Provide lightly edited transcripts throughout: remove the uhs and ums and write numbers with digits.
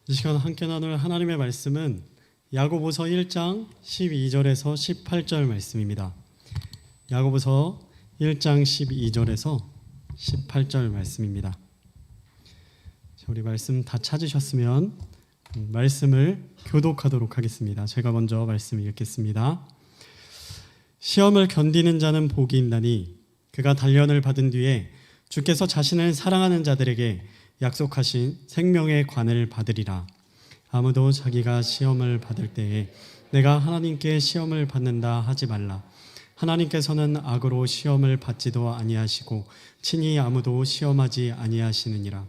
이 시간 함께 나눌 하나님의 말씀은 야고보서 1장 12절에서 18절 말씀입니다. 야고보서 1장 12절에서 18절 말씀입니다. 우리 말씀 다 찾으셨으면 말씀을 교독하도록 하겠습니다. 제가 먼저 말씀 읽겠습니다. 시험을 견디는 자는 복이 있나니 그가 단련을 받은 뒤에 주께서 자신을 사랑하는 자들에게 약속하신 생명의 관을 받으리라. 아무도 자기가 시험을 받을 때에 내가 하나님께 시험을 받는다 하지 말라. 하나님께서는 악으로 시험을 받지도 아니하시고 친히 아무도 시험하지 아니하시느니라.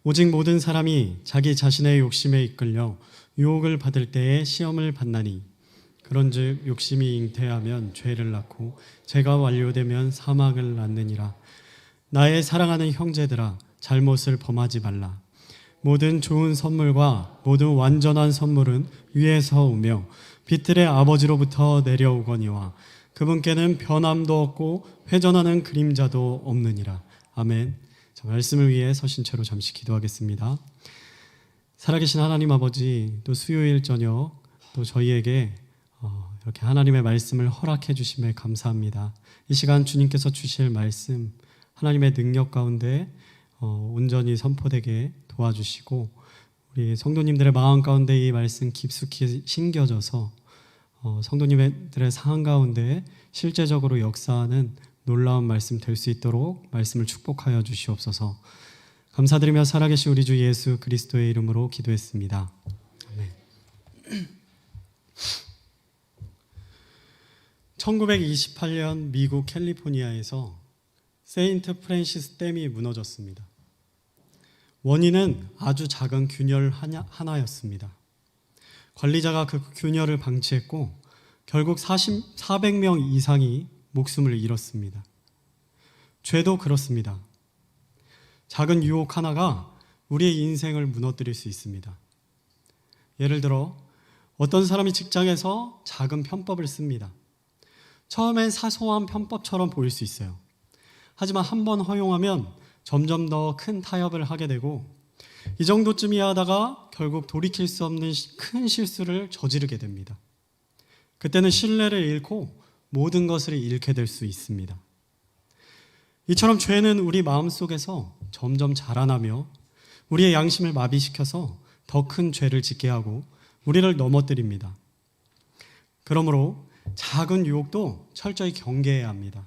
오직 모든 사람이 자기 자신의 욕심에 이끌려 유혹을 받을 때에 시험을 받나니 그런즉 욕심이 잉태하면 죄를 낳고 죄가 완료되면 사망을 낳느니라. 나의 사랑하는 형제들아, 잘못을 범하지 말라. 모든 좋은 선물과 모든 완전한 선물은 위에서 오며 빛들의 아버지로부터 내려오거니와 그분께는 변함도 없고 회전하는 그림자도 없느니라. 아멘. 자, 말씀을 위해 서신 채로 잠시 기도하겠습니다. 살아계신 하나님 아버지, 또 수요일 저녁 또 저희에게 이렇게 하나님의 말씀을 허락해 주심에 감사합니다. 이 시간 주님께서 주실 말씀 하나님의 능력 가운데 온전히 선포되게 도와주시고 우리 성도님들의 마음 가운데 이 말씀 깊숙이 심겨져서 성도님들의 상황 가운데 실제적으로 역사하는 놀라운 말씀 될 수 있도록 말씀을 축복하여 주시옵소서. 감사드리며 살아계신 우리 주 예수 그리스도의 이름으로 기도했습니다. 아멘. 1928년 미국 캘리포니아에서 세인트 프랜시스 댐이 무너졌습니다. 원인은 아주 작은 균열 하나였습니다. 관리자가 그 균열을 방치했고 결국 400명 이상이 목숨을 잃었습니다. 죄도 그렇습니다. 작은 유혹 하나가 우리의 인생을 무너뜨릴 수 있습니다. 예를 들어 어떤 사람이 직장에서 작은 편법을 씁니다. 처음엔 사소한 편법처럼 보일 수 있어요. 하지만 한 번 허용하면 점점 더 큰 타협을 하게 되고 이 정도쯤이야 하다가 결국 돌이킬 수 없는 큰 실수를 저지르게 됩니다. 그때는 신뢰를 잃고 모든 것을 잃게 될 수 있습니다. 이처럼 죄는 우리 마음속에서 점점 자라나며 우리의 양심을 마비시켜서 더 큰 죄를 짓게 하고 우리를 넘어뜨립니다. 그러므로 작은 유혹도 철저히 경계해야 합니다.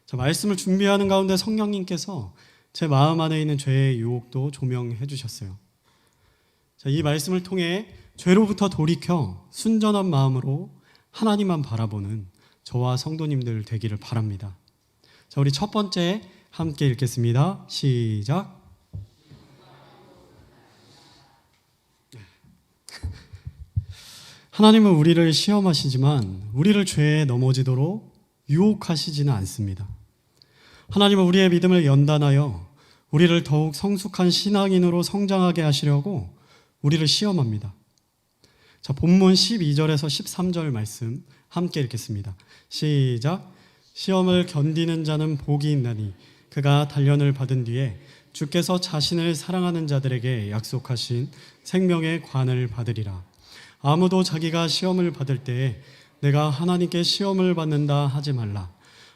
자, 말씀을 준비하는 가운데 성령님께서 제 마음 안에 있는 죄의 유혹도 조명해 주셨어요. 자, 이 말씀을 통해 죄로부터 돌이켜 순전한 마음으로 하나님만 바라보는 저와 성도님들 되기를 바랍니다. 자, 우리 첫 번째 함께 읽겠습니다. 시작. 하나님은 우리를 시험하시지만 우리를 죄에 넘어지도록 유혹하시지는 않습니다. 하나님은 우리의 믿음을 연단하여 우리를 더욱 성숙한 신앙인으로 성장하게 하시려고 우리를 시험합니다. 자, 본문 12절에서 13절 말씀 함께 읽겠습니다. 시작. 시험을 견디는 자는 복이 있나니 그가 단련을 받은 뒤에 주께서 자신을 사랑하는 자들에게 약속하신 생명의 관을 받으리라. 아무도 자기가 시험을 받을 때에 내가 하나님께 시험을 받는다 하지 말라.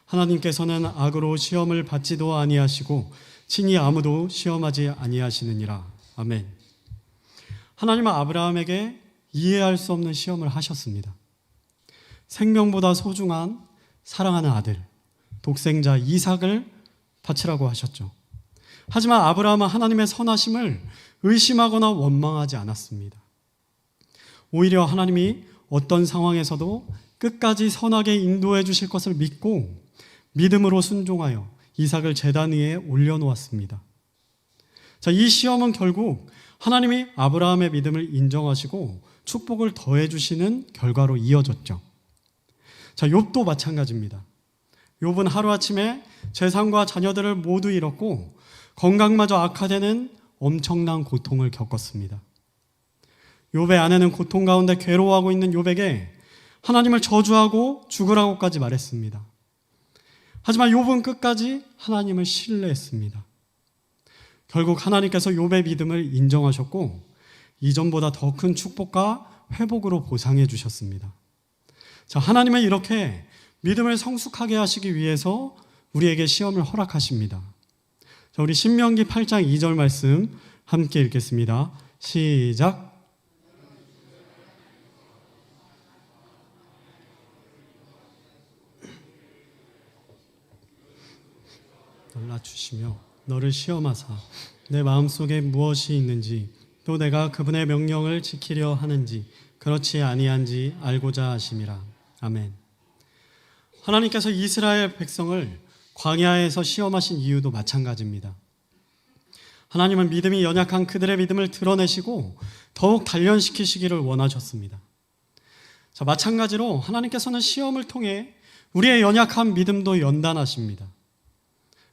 하나님께서는 악으로 시험을 받지도 아니하시고 친히 아무도 시험하지 아니하시느니라. 아멘. 하나님은 아브라함에게 이해할 수 없는 시험을 하셨습니다. 생명보다 소중한 사랑하는 아들, 독생자 이삭을 바치라고 하셨죠. 하지만 아브라함은 하나님의 선하심을 의심하거나 원망하지 않았습니다. 오히려 하나님이 어떤 상황에서도 끝까지 선하게 인도해 주실 것을 믿고 믿음으로 순종하여 이삭을 제단 위에 올려놓았습니다. 자, 이 시험은 결국 하나님이 아브라함의 믿음을 인정하시고 축복을 더해 주시는 결과로 이어졌죠. 자, 욥도 마찬가지입니다. 욥은 하루아침에 재산과 자녀들을 모두 잃었고 건강마저 악화되는 엄청난 고통을 겪었습니다. 욥의 아내는 고통 가운데 괴로워하고 있는 욥에게 하나님을 저주하고 죽으라고까지 말했습니다. 하지만 욥은 끝까지 하나님을 신뢰했습니다. 결국 하나님께서 욥의 믿음을 인정하셨고 이전보다 더 큰 축복과 회복으로 보상해 주셨습니다. 자, 하나님은 이렇게 믿음을 성숙하게 하시기 위해서 우리에게 시험을 허락하십니다. 자, 우리 신명기 8장 2절 말씀 함께 읽겠습니다. 시작. 낮추시며 너를 시험하사 내 마음속에 무엇이 있는지 또 내가 그분의 명령을 지키려 하는지 그렇지 아니한지 알고자 하심이라. 아멘. 하나님께서 이스라엘 백성을 광야에서 시험하신 이유도 마찬가지입니다. 하나님은 믿음이 연약한 그들의 믿음을 드러내시고 더욱 단련시키시기를 원하셨습니다. 자, 마찬가지로 하나님께서는 시험을 통해 우리의 연약한 믿음도 연단하십니다.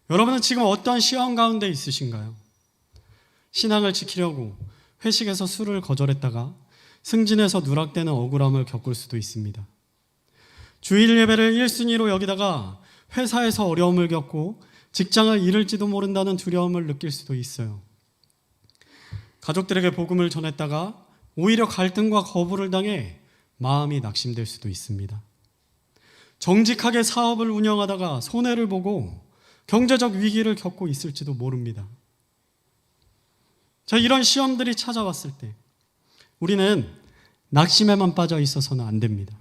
여러분은 지금 어떤 시험 가운데 있으신가요? 신앙을 지키려고 회식에서 술을 거절했다가 승진해서 누락되는 억울함을 겪을 수도 있습니다. 주일 예배를 1순위로 여기다가 회사에서 어려움을 겪고 직장을 잃을지도 모른다는 두려움을 느낄 수도 있어요. 가족들에게 복음을 전했다가 오히려 갈등과 거부를 당해 마음이 낙심될 수도 있습니다. 정직하게 사업을 운영하다가 손해를 보고 경제적 위기를 겪고 있을지도 모릅니다. 자, 이런 시험들이 찾아왔을 때 우리는 낙심에만 빠져 있어서는 안 됩니다.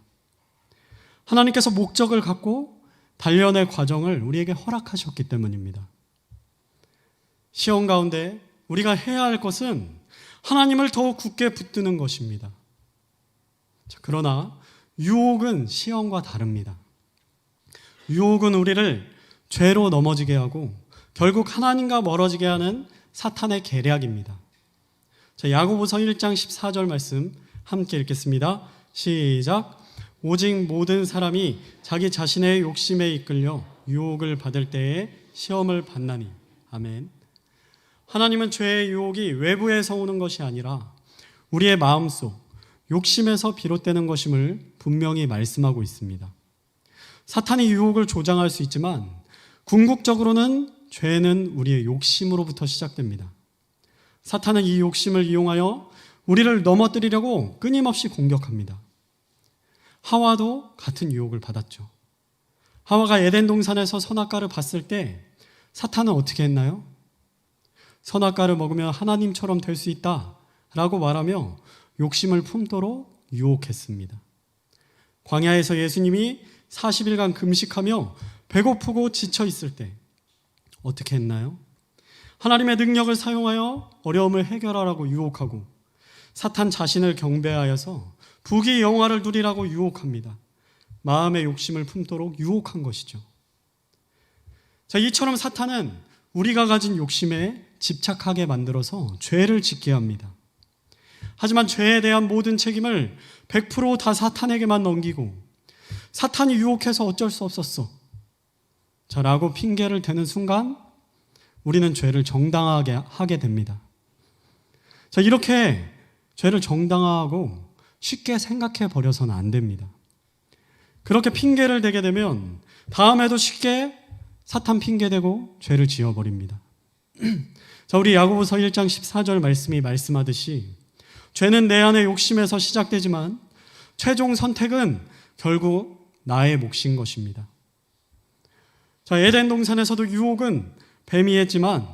하나님께서 목적을 갖고 단련의 과정을 우리에게 허락하셨기 때문입니다. 시험 가운데 우리가 해야 할 것은 하나님을 더욱 굳게 붙드는 것입니다. 자, 그러나 유혹은 시험과 다릅니다. 유혹은 우리를 죄로 넘어지게 하고 결국 하나님과 멀어지게 하는 사탄의 계략입니다. 자, 야고보서 1장 14절 말씀 함께 읽겠습니다. 시작. 오직 모든 사람이 자기 자신의 욕심에 이끌려 유혹을 받을 때에 시험을 받나니. 아멘. 하나님은 죄의 유혹이 외부에서 오는 것이 아니라 우리의 마음속 욕심에서 비롯되는 것임을 분명히 말씀하고 있습니다. 사탄이 유혹을 조장할 수 있지만 궁극적으로는 죄는 우리의 욕심으로부터 시작됩니다. 사탄은 이 욕심을 이용하여 우리를 넘어뜨리려고 끊임없이 공격합니다. 하와도 같은 유혹을 받았죠. 하와가 에덴 동산에서 선악과를 봤을 때 사탄은 어떻게 했나요? 선악과를 먹으면 하나님처럼 될 수 있다라고 말하며 욕심을 품도록 유혹했습니다. 광야에서 예수님이 40일간 금식하며 배고프고 지쳐 있을 때 어떻게 했나요? 하나님의 능력을 사용하여 어려움을 해결하라고 유혹하고 사탄 자신을 경배하여서 부귀 영화를 누리라고 유혹합니다. 마음의 욕심을 품도록 유혹한 것이죠. 자, 이처럼 사탄은 우리가 가진 욕심에 집착하게 만들어서 죄를 짓게 합니다. 하지만 죄에 대한 모든 책임을 100% 다 사탄에게만 넘기고 사탄이 유혹해서 어쩔 수 없었어. 자, 라고 핑계를 대는 순간 우리는 죄를 정당하게 하게 됩니다. 자, 이렇게 죄를 정당화하고 쉽게 생각해 버려서는 안 됩니다. 그렇게 핑계를 대게 되면 다음에도 쉽게 사탄 핑계대고 죄를 지어버립니다. 자, 우리 야고보서 1장 14절 말씀이 말씀하듯이 죄는 내 안의 욕심에서 시작되지만 최종 선택은 결국 나의 몫인 것입니다. 자, 에덴 동산에서도 유혹은 뱀이 했지만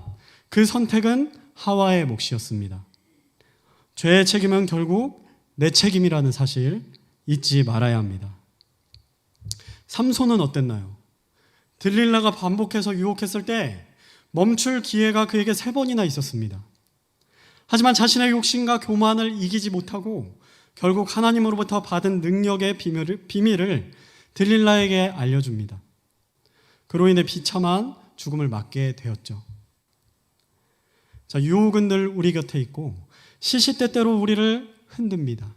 그 선택은 하와의 몫이었습니다. 죄의 책임은 결국 내 책임이라는 사실 잊지 말아야 합니다. 삼손은 어땠나요? 들릴라가 반복해서 유혹했을 때 멈출 기회가 그에게 3번이나 있었습니다. 하지만 자신의 욕심과 교만을 이기지 못하고 결국 하나님으로부터 받은 능력의 비밀을 들릴라에게 알려줍니다. 그로 인해 비참한 죽음을 맞게 되었죠. 자, 유혹은 늘 우리 곁에 있고 시시때때로 우리를 흔듭니다.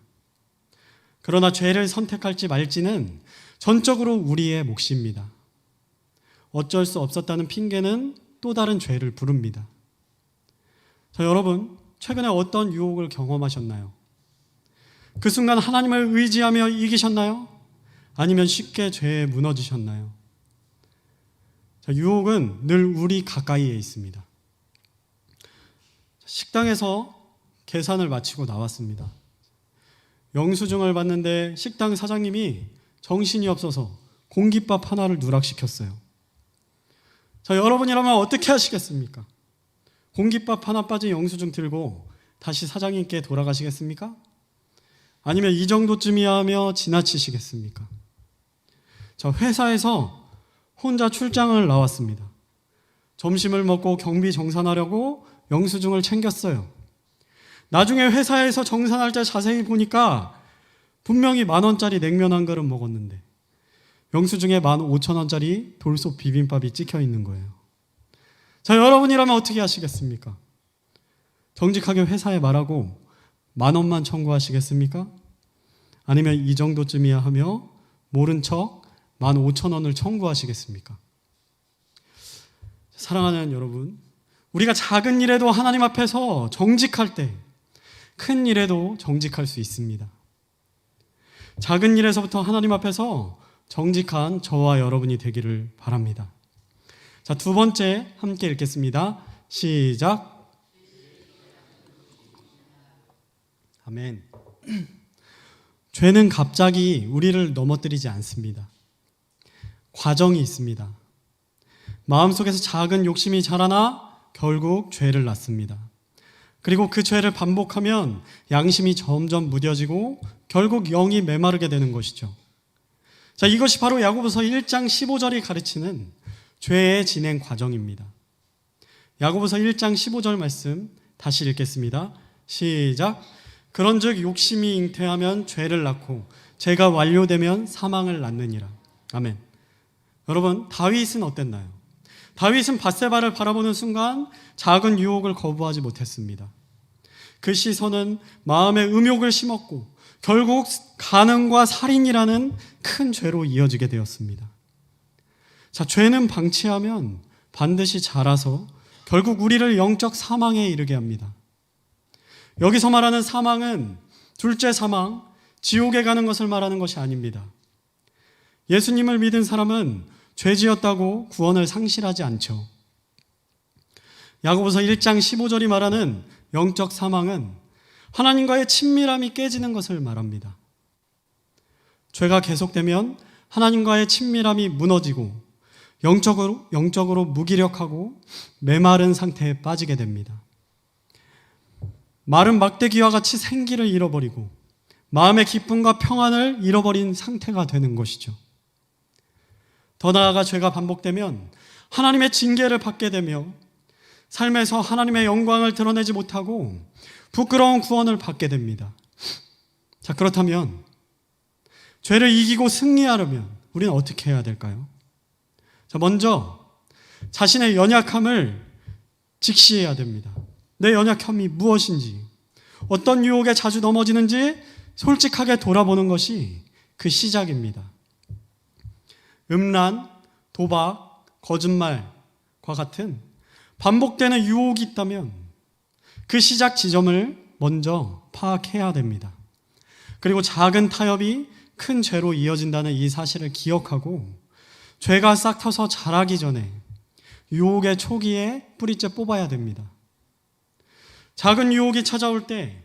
그러나 죄를 선택할지 말지는 전적으로 우리의 몫입니다. 어쩔 수 없었다는 핑계는 또 다른 죄를 부릅니다. 자, 여러분, 최근에 어떤 유혹을 경험하셨나요? 그 순간 하나님을 의지하며 이기셨나요? 아니면 쉽게 죄에 무너지셨나요? 자, 유혹은 늘 우리 가까이에 있습니다. 식당에서 계산을 마치고 나왔습니다. 영수증을 받는데 식당 사장님이 정신이 없어서 공깃밥 하나를 누락시켰어요. 자, 여러분이라면 어떻게 하시겠습니까? 공깃밥 하나 빠진 영수증 들고 다시 사장님께 돌아가시겠습니까? 아니면 이 정도쯤이야 하며 지나치시겠습니까? 자, 회사에서 혼자 출장을 나왔습니다. 점심을 먹고 경비 정산하려고 영수증을 챙겼어요. 나중에 회사에서 정산할 때 자세히 보니까 분명히 10,000원짜리 냉면 한 그릇 먹었는데 영수증에 15,000원짜리 돌솥 비빔밥이 찍혀 있는 거예요. 자, 여러분이라면 어떻게 하시겠습니까? 정직하게 회사에 말하고 10,000원만 청구하시겠습니까? 아니면 이 정도쯤이야 하며 모른 척 15,000원을 청구하시겠습니까? 사랑하는 여러분, 우리가 작은 일에도 하나님 앞에서 정직할 때 큰 일에도 정직할 수 있습니다. 작은 일에서부터 하나님 앞에서 정직한 저와 여러분이 되기를 바랍니다. 자, 두 번째 함께 읽겠습니다. 시작. 아멘. 죄는 갑자기 우리를 넘어뜨리지 않습니다. 과정이 있습니다. 마음속에서 작은 욕심이 자라나 결국 죄를 낳습니다. 그리고 그 죄를 반복하면 양심이 점점 무뎌지고 결국 영이 메마르게 되는 것이죠. 자, 이것이 바로 야고보서 1장 15절이 가르치는 죄의 진행 과정입니다. 야고보서 1장 15절 말씀 다시 읽겠습니다. 시작. 그런즉 욕심이 잉태하면 죄를 낳고 죄가 완료되면 사망을 낳느니라. 아멘. 여러분, 다윗은 어땠나요? 다윗은 밧세바를 바라보는 순간 작은 유혹을 거부하지 못했습니다. 그 시선은 마음에 음욕을 심었고 결국 간음과 살인이라는 큰 죄로 이어지게 되었습니다. 자, 죄는 방치하면 반드시 자라서 결국 우리를 영적 사망에 이르게 합니다. 여기서 말하는 사망은 둘째 사망, 지옥에 가는 것을 말하는 것이 아닙니다. 예수님을 믿은 사람은 죄 지었다고 구원을 상실하지 않죠. 야고보서 1장 15절이 말하는 영적 사망은 하나님과의 친밀함이 깨지는 것을 말합니다. 죄가 계속되면 하나님과의 친밀함이 무너지고 영적으로 무기력하고 메마른 상태에 빠지게 됩니다. 마른 막대기와 같이 생기를 잃어버리고 마음의 기쁨과 평안을 잃어버린 상태가 되는 것이죠. 더 나아가 죄가 반복되면 하나님의 징계를 받게 되며 삶에서 하나님의 영광을 드러내지 못하고 부끄러운 구원을 받게 됩니다. 자, 그렇다면 죄를 이기고 승리하려면 우리는 어떻게 해야 될까요? 자, 먼저 자신의 연약함을 직시해야 됩니다. 내 연약함이 무엇인지, 어떤 유혹에 자주 넘어지는지 솔직하게 돌아보는 것이 그 시작입니다. 음란, 도박, 거짓말과 같은 반복되는 유혹이 있다면 그 시작 지점을 먼저 파악해야 됩니다. 그리고 작은 타협이 큰 죄로 이어진다는 이 사실을 기억하고 죄가 싹 터서 자라기 전에 유혹의 초기에 뿌리째 뽑아야 됩니다. 작은 유혹이 찾아올 때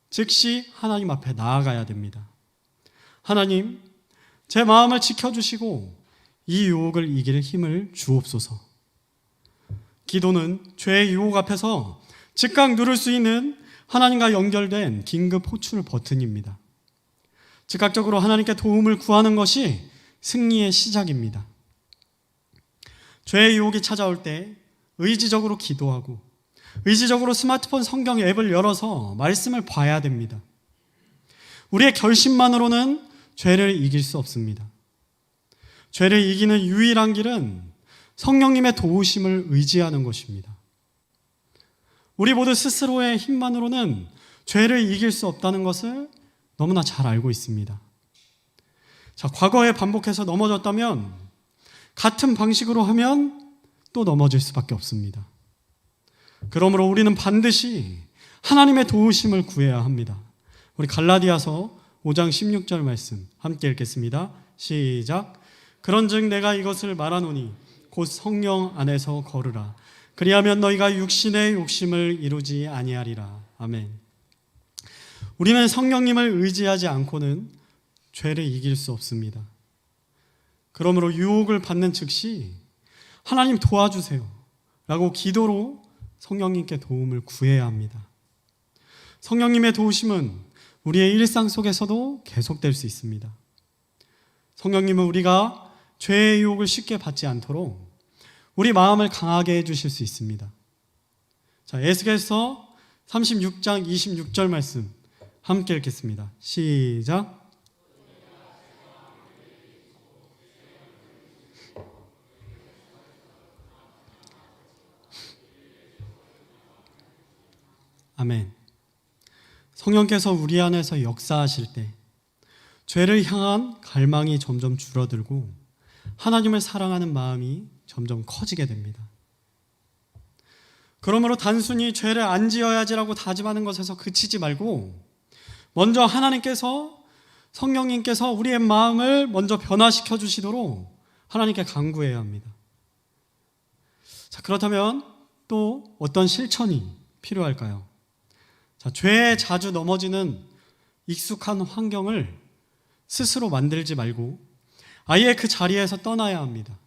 즉시 하나님 앞에 나아가야 됩니다. 하나님, 제 마음을 지켜주시고 이 유혹을 이길 힘을 주옵소서. 기도는 죄의 유혹 앞에서 즉각 누를 수 있는 하나님과 연결된 긴급 호출 버튼입니다. 즉각적으로 하나님께 도움을 구하는 것이 승리의 시작입니다. 죄의 유혹이 찾아올 때 의지적으로 기도하고 의지적으로 스마트폰 성경 앱을 열어서 말씀을 봐야 됩니다. 우리의 결심만으로는 죄를 이길 수 없습니다. 죄를 이기는 유일한 길은 성령님의 도우심을 의지하는 것입니다. 우리 모두 스스로의 힘만으로는 죄를 이길 수 없다는 것을 너무나 잘 알고 있습니다. 자, 과거에 반복해서 넘어졌다면 같은 방식으로 하면 또 넘어질 수밖에 없습니다. 그러므로 우리는 반드시 하나님의 도우심을 구해야 합니다. 우리 갈라디아서 5장 16절 말씀 함께 읽겠습니다. 시작. 그런즉 내가 이것을 말하노니 곧 성령 안에서 걸으라. 그리하면 너희가 육신의 욕심을 이루지 아니하리라. 아멘. 우리는 성령님을 의지하지 않고는 죄를 이길 수 없습니다. 그러므로 유혹을 받는 즉시 하나님 도와주세요 라고 기도로 성령님께 도움을 구해야 합니다. 성령님의 도우심은 우리의 일상 속에서도 계속될 수 있습니다. 성령님은 우리가 죄의 유혹을 쉽게 받지 않도록 우리 마음을 강하게 해주실 수 있습니다. 자, 에스겔서 36장 26절 말씀 함께 읽겠습니다. 시작. 아멘. 성령께서 우리 안에서 역사하실 때 죄를 향한 갈망이 점점 줄어들고 하나님을 사랑하는 마음이 점점 커지게 됩니다. 그러므로 단순히 죄를 안 지어야지라고 다짐하는 것에서 그치지 말고 먼저 하나님께서, 성령님께서 우리의 마음을 먼저 변화시켜 주시도록 하나님께 간구해야 합니다. 자, 그렇다면 또 어떤 실천이 필요할까요? 자, 죄에 자주 넘어지는 익숙한 환경을 스스로 만들지 말고 아예 그 자리에서 떠나야 합니다.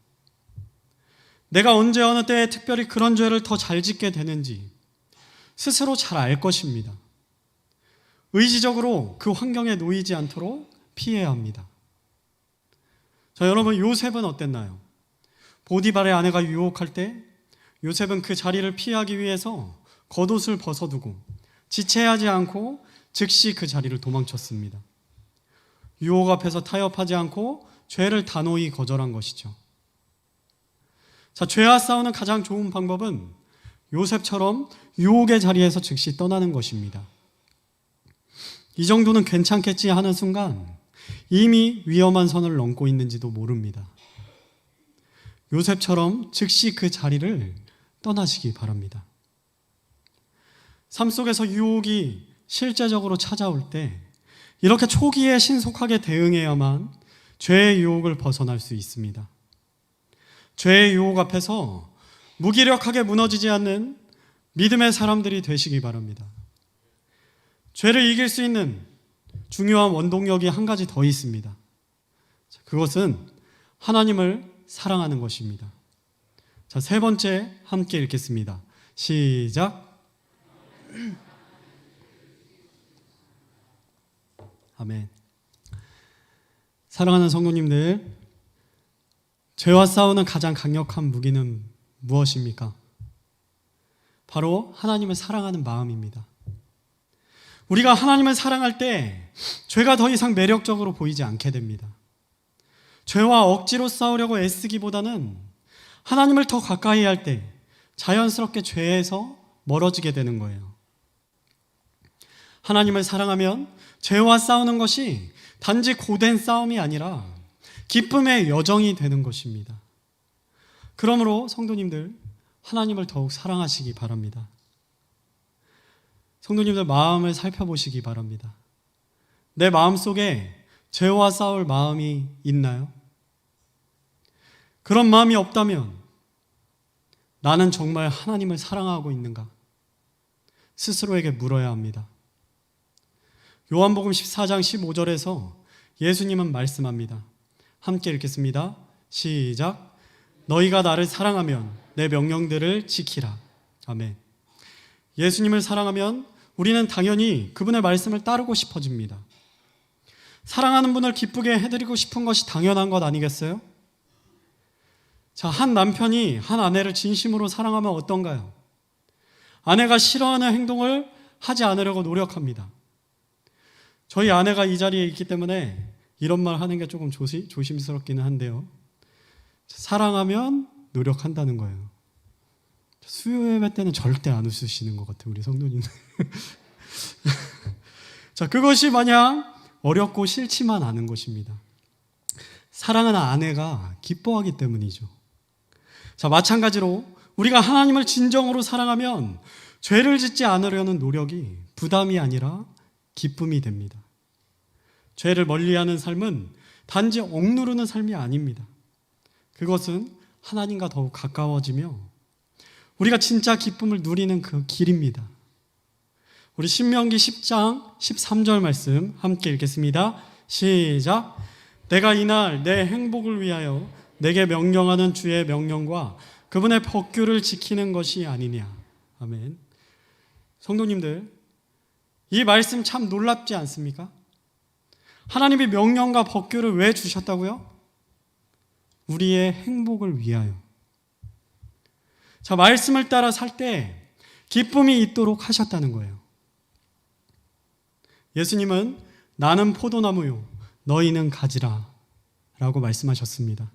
내가 언제 어느 때에 특별히 그런 죄를 더 잘 짓게 되는지 스스로 잘 알 것입니다. 의지적으로 그 환경에 놓이지 않도록 피해야 합니다. 자, 여러분, 요셉은 어땠나요? 보디발의 아내가 유혹할 때 요셉은 그 자리를 피하기 위해서 겉옷을 벗어두고 지체하지 않고 즉시 그 자리를 도망쳤습니다. 유혹 앞에서 타협하지 않고 죄를 단호히 거절한 것이죠. 자, 죄와 싸우는 가장 좋은 방법은 요셉처럼 유혹의 자리에서 즉시 떠나는 것입니다. 이 정도는 괜찮겠지 하는 순간 이미 위험한 선을 넘고 있는지도 모릅니다. 요셉처럼 즉시 그 자리를 떠나시기 바랍니다. 삶 속에서 유혹이 실제적으로 찾아올 때 이렇게 초기에 신속하게 대응해야만 죄의 유혹을 벗어날 수 있습니다. 죄의 유혹 앞에서 무기력하게 무너지지 않는 믿음의 사람들이 되시기 바랍니다. 죄를 이길 수 있는 중요한 원동력이 한 가지 더 있습니다. 그것은 하나님을 사랑하는 것입니다. 자, 세 번째 함께 읽겠습니다. 시작. 아멘. 사랑하는 성도님들, 죄와 싸우는 가장 강력한 무기는 무엇입니까? 바로 하나님을 사랑하는 마음입니다. 우리가 하나님을 사랑할 때 죄가 더 이상 매력적으로 보이지 않게 됩니다. 죄와 억지로 싸우려고 애쓰기보다는 하나님을 더 가까이 할 때 자연스럽게 죄에서 멀어지게 되는 거예요. 하나님을 사랑하면 죄와 싸우는 것이 단지 고된 싸움이 아니라 기쁨의 여정이 되는 것입니다. 그러므로 성도님들, 하나님을 더욱 사랑하시기 바랍니다. 성도님들, 마음을 살펴보시기 바랍니다. 내 마음속에 죄와 싸울 마음이 있나요? 그런 마음이 없다면 나는 정말 하나님을 사랑하고 있는가? 스스로에게 물어야 합니다. 요한복음 14장 15절에서 예수님은 말씀합니다. 함께 읽겠습니다. 시작. 너희가 나를 사랑하면 내 명령들을 지키라. 아멘. 예수님을 사랑하면 우리는 당연히 그분의 말씀을 따르고 싶어집니다. 사랑하는 분을 기쁘게 해드리고 싶은 것이 당연한 것 아니겠어요? 자, 한 남편이 한 아내를 진심으로 사랑하면 어떤가요? 아내가 싫어하는 행동을 하지 않으려고 노력합니다. 저희 아내가 이 자리에 있기 때문에 이런 말 하는 게 조금 조심스럽기는 한데요. 사랑하면 노력한다는 거예요. 수요 예배 때는 절대 안 웃으시는 것 같아요, 우리 성도님. 자, 그것이 마냥 어렵고 싫지만 않은 것입니다. 사랑하는 아내가 기뻐하기 때문이죠. 자, 마찬가지로 우리가 하나님을 진정으로 사랑하면 죄를 짓지 않으려는 노력이 부담이 아니라 기쁨이 됩니다. 죄를 멀리하는 삶은 단지 억누르는 삶이 아닙니다. 그것은 하나님과 더욱 가까워지며 우리가 진짜 기쁨을 누리는 그 길입니다. 우리 신명기 10장 13절 말씀 함께 읽겠습니다. 시작. 내가 이날 내 행복을 위하여 내게 명령하는 주의 명령과 그분의 법규를 지키는 것이 아니냐. 아멘. 성도님들, 이 말씀 참 놀랍지 않습니까? 하나님이 명령과 법규를 왜 주셨다고요? 우리의 행복을 위하여. 자, 말씀을 따라 살 때 기쁨이 있도록 하셨다는 거예요. 예수님은 나는 포도나무요 너희는 가지라 라고 말씀하셨습니다.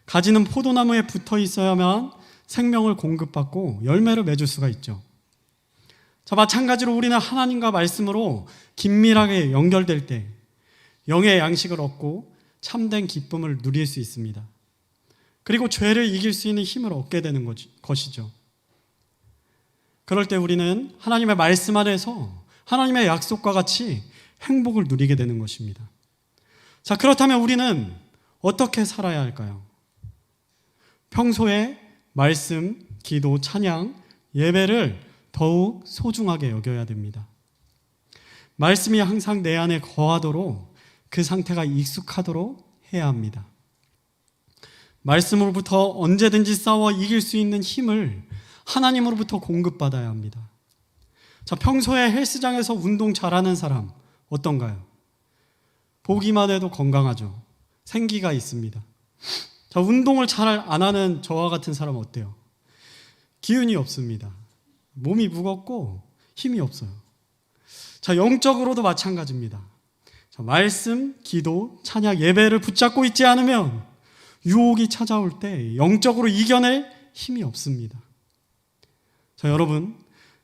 가지는 포도나무에 붙어 있어야만 생명을 공급받고 열매를 맺을 수가 있죠. 자, 마찬가지로 우리는 하나님과 말씀으로 긴밀하게 연결될 때 영의 양식을 얻고 참된 기쁨을 누릴 수 있습니다. 그리고 죄를 이길 수 있는 힘을 얻게 되는 것이죠. 그럴 때 우리는 하나님의 말씀 안에서 하나님의 약속과 같이 행복을 누리게 되는 것입니다. 자, 그렇다면 우리는 어떻게 살아야 할까요? 평소에 말씀, 기도, 찬양, 예배를 더욱 소중하게 여겨야 됩니다. 말씀이 항상 내 안에 거하도록 그 상태가 익숙하도록 해야 합니다. 말씀으로부터 언제든지 싸워 이길 수 있는 힘을 하나님으로부터 공급받아야 합니다. 자, 평소에 헬스장에서 운동 잘하는 사람 어떤가요? 보기만 해도 건강하죠. 생기가 있습니다. 자, 운동을 잘 안 하는 저와 같은 사람은 어때요? 기운이 없습니다. 몸이 무겁고 힘이 없어요. 자, 영적으로도 마찬가지입니다. 자, 말씀, 기도, 찬양, 예배를 붙잡고 있지 않으면 유혹이 찾아올 때 영적으로 이겨낼 힘이 없습니다. 자, 여러분,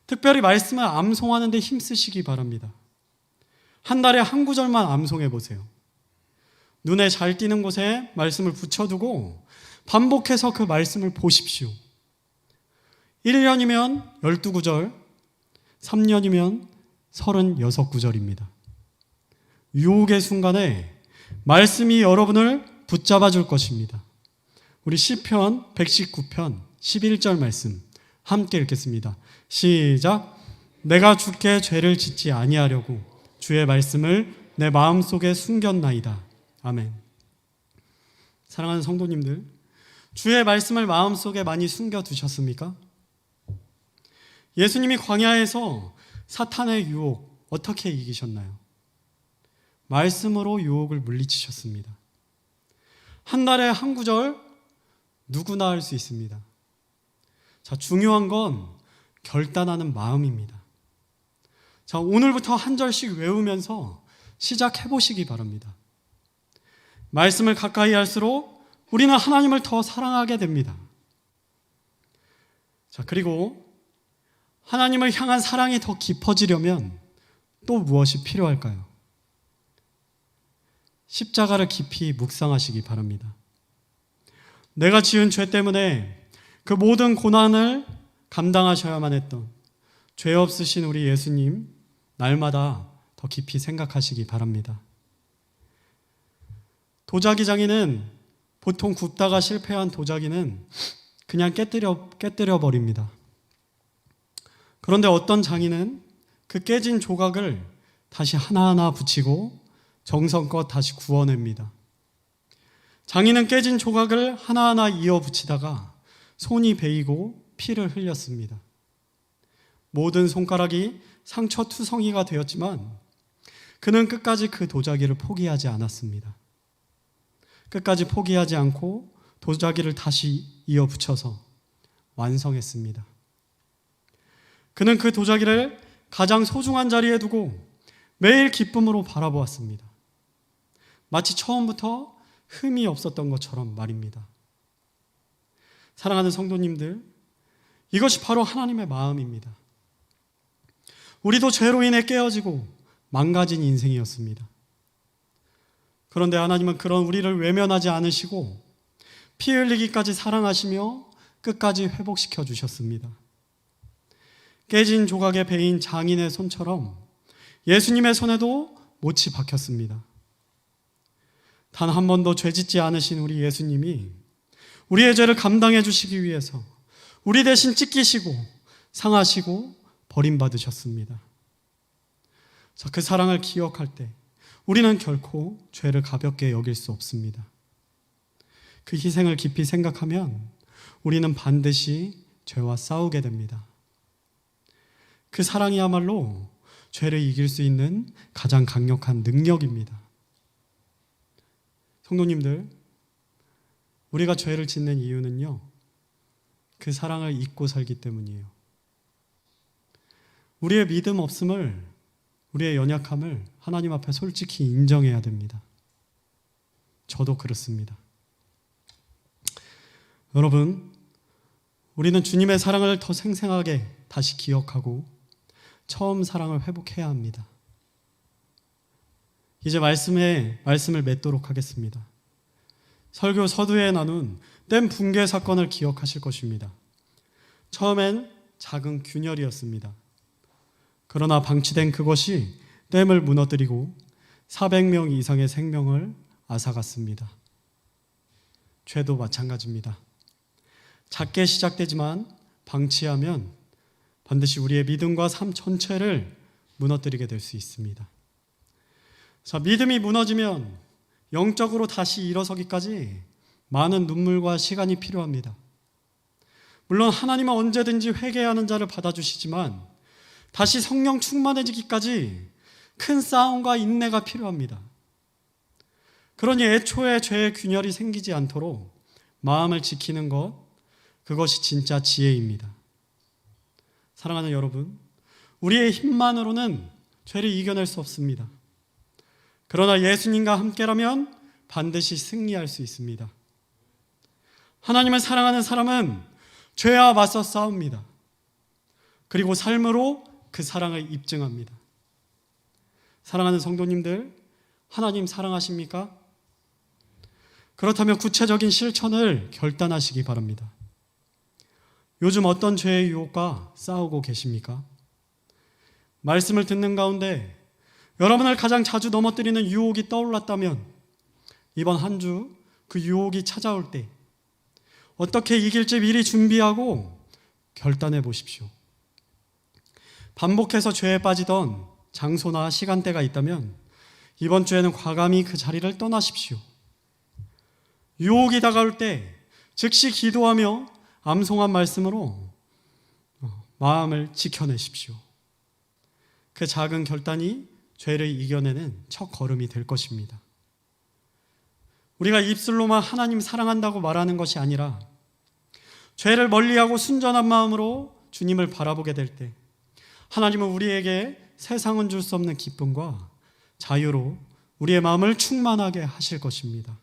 특별히 말씀을 암송하는 데 힘쓰시기 바랍니다. 한 달에 한 구절만 암송해 보세요. 눈에 잘 띄는 곳에 말씀을 붙여두고 반복해서 그 말씀을 보십시오. 1년이면 12구절, 3년이면 36구절입니다. 유혹의 순간에 말씀이 여러분을 붙잡아 줄 것입니다. 우리 시편 119편 11절 말씀 함께 읽겠습니다. 시작. 내가 주께 죄를 짓지 아니하려고 주의 말씀을 내 마음속에 숨겼나이다. 아멘. 사랑하는 성도님들, 주의 말씀을 마음속에 많이 숨겨두셨습니까? 예수님이 광야에서 사탄의 유혹 어떻게 이기셨나요? 말씀으로 유혹을 물리치셨습니다. 한 달에 한 구절 누구나 할 수 있습니다. 자, 중요한 건 결단하는 마음입니다. 자, 오늘부터 한 절씩 외우면서 시작해 보시기 바랍니다. 말씀을 가까이 할수록 우리는 하나님을 더 사랑하게 됩니다. 자, 그리고 하나님을 향한 사랑이 더 깊어지려면 또 무엇이 필요할까요? 십자가를 깊이 묵상하시기 바랍니다. 내가 지은 죄 때문에 그 모든 고난을 감당하셔야만 했던 죄 없으신 우리 예수님, 날마다 더 깊이 생각하시기 바랍니다. 도자기장이는 보통 굽다가 실패한 도자기는 그냥 깨뜨려 버립니다. 그런데 어떤 장인은 그 깨진 조각을 다시 하나하나 붙이고 정성껏 다시 구워냅니다. 장인은 깨진 조각을 하나하나 이어 붙이다가 손이 베이고 피를 흘렸습니다. 모든 손가락이 상처투성이가 되었지만 그는 끝까지 그 도자기를 포기하지 않았습니다. 끝까지 포기하지 않고 도자기를 다시 이어 붙여서 완성했습니다. 그는 그 도자기를 가장 소중한 자리에 두고 매일 기쁨으로 바라보았습니다. 마치 처음부터 흠이 없었던 것처럼 말입니다. 사랑하는 성도님들, 이것이 바로 하나님의 마음입니다. 우리도 죄로 인해 깨어지고 망가진 인생이었습니다. 그런데 하나님은 그런 우리를 외면하지 않으시고 피 흘리기까지 사랑하시며 끝까지 회복시켜 주셨습니다. 깨진 조각에 베인 장인의 손처럼 예수님의 손에도 못이 박혔습니다. 단 한 번도 죄짓지 않으신 우리 예수님이 우리의 죄를 감당해 주시기 위해서 우리 대신 찢기시고 상하시고 버림받으셨습니다. 자, 그 사랑을 기억할 때 우리는 결코 죄를 가볍게 여길 수 없습니다. 그 희생을 깊이 생각하면 우리는 반드시 죄와 싸우게 됩니다. 그 사랑이야말로 죄를 이길 수 있는 가장 강력한 능력입니다. 성도님들, 우리가 죄를 짓는 이유는요, 그 사랑을 잊고 살기 때문이에요. 우리의 믿음 없음을, 우리의 연약함을 하나님 앞에 솔직히 인정해야 됩니다. 저도 그렇습니다. 여러분, 우리는 주님의 사랑을 더 생생하게 다시 기억하고 처음 사랑을 회복해야 합니다. 이제 말씀을 맺도록 하겠습니다. 설교 서두에 나눈 댐 붕괴 사건을 기억하실 것입니다. 처음엔 작은 균열이었습니다. 그러나 방치된 그것이 댐을 무너뜨리고 400명 이상의 생명을 앗아갔습니다. 죄도 마찬가지입니다. 작게 시작되지만 방치하면 반드시 우리의 믿음과 삶 전체를 무너뜨리게 될 수 있습니다. 자, 믿음이 무너지면 영적으로 다시 일어서기까지 많은 눈물과 시간이 필요합니다. 물론 하나님은 언제든지 회개하는 자를 받아주시지만 다시 성령 충만해지기까지 큰 싸움과 인내가 필요합니다. 그러니 애초에 죄의 균열이 생기지 않도록 마음을 지키는 것, 그것이 진짜 지혜입니다. 사랑하는 여러분, 우리의 힘만으로는 죄를 이겨낼 수 없습니다. 그러나 예수님과 함께라면 반드시 승리할 수 있습니다. 하나님을 사랑하는 사람은 죄와 맞서 싸웁니다. 그리고 삶으로 그 사랑을 입증합니다. 사랑하는 성도님들, 하나님 사랑하십니까? 그렇다면 구체적인 실천을 결단하시기 바랍니다. 요즘 어떤 죄의 유혹과 싸우고 계십니까? 말씀을 듣는 가운데 여러분을 가장 자주 넘어뜨리는 유혹이 떠올랐다면 이번 한 주 그 유혹이 찾아올 때 어떻게 이길지 미리 준비하고 결단해 보십시오. 반복해서 죄에 빠지던 장소나 시간대가 있다면 이번 주에는 과감히 그 자리를 떠나십시오. 유혹이 다가올 때 즉시 기도하며 암송한 말씀으로 마음을 지켜내십시오. 그 작은 결단이 죄를 이겨내는 첫 걸음이 될 것입니다. 우리가 입술로만 하나님 사랑한다고 말하는 것이 아니라 죄를 멀리하고 순전한 마음으로 주님을 바라보게 될 때 하나님은 우리에게 세상은 줄 수 없는 기쁨과 자유로 우리의 마음을 충만하게 하실 것입니다.